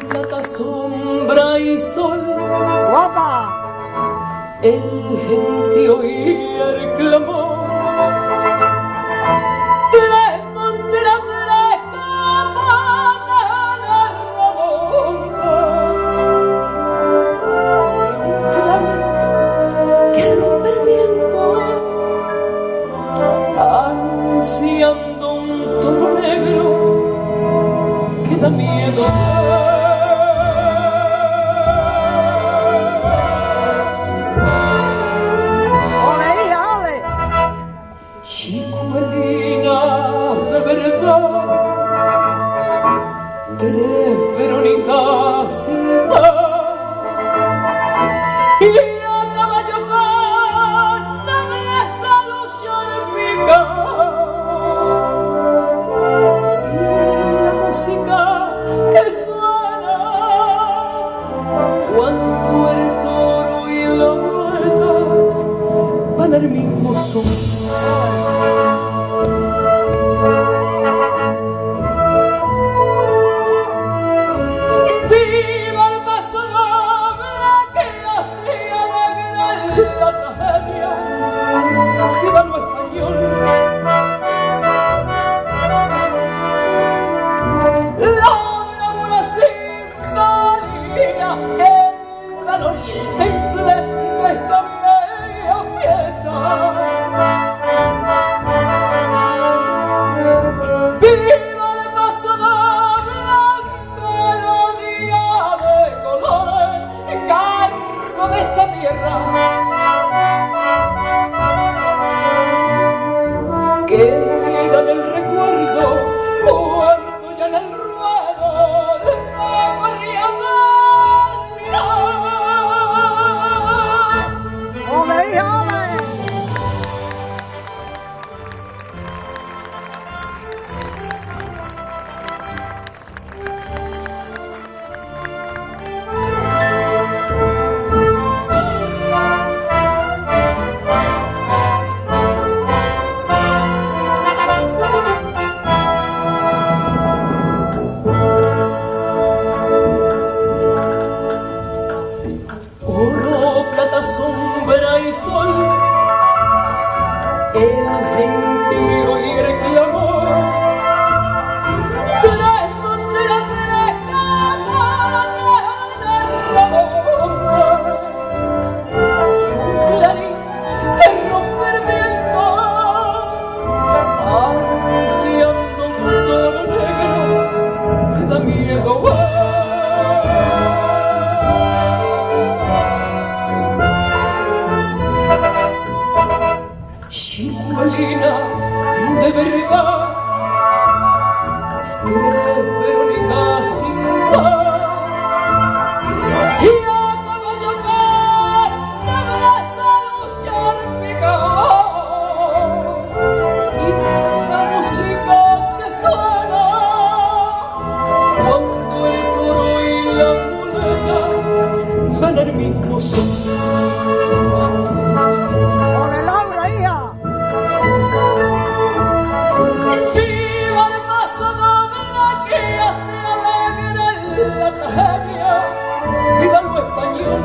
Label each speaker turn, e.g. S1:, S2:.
S1: Plata, sombra y sol.
S2: ¡Guapa!
S1: El gentío y el clamor. Tres monteras, tres campanas redondas. Y un clavel que rompe el viento, anunciando un toro negro que da miedo. Chicuelina de verdad, tres Verónicas sin dar, y a caballo con nobleza lucha pica, y la música que suena cuando el toro y la muleta van al mismo son. ¡Viva el paso doble que hacía alegrar la tragedia! ¡Viva lo español! La bravura sin valía, el valor y el temple de esta vieja fiesta. ¡Viva el paso doble, melodía de colores, cargo de esta tierra! Queda en el recuerdo cuando ya en el ruedo la corría terminar.
S2: ¡Ole, hija, ole!
S1: Oro, plata, sombra y sol, el gentío y el clamor. Tres monteras, tres campanas redondas, un clarín que rompe el viento, anunciando un toro negro que da miedo. Chicuelina de verdad, tres Verónicas sin par, y a caballo con nobleza luchar picado, y la música que suena cuando el toro y la muleta van al mismo son.
S2: ¡Ole, Laura, hija!
S1: ¡Viva el paso doble que hace alegrar la tragedia! ¡Viva lo español!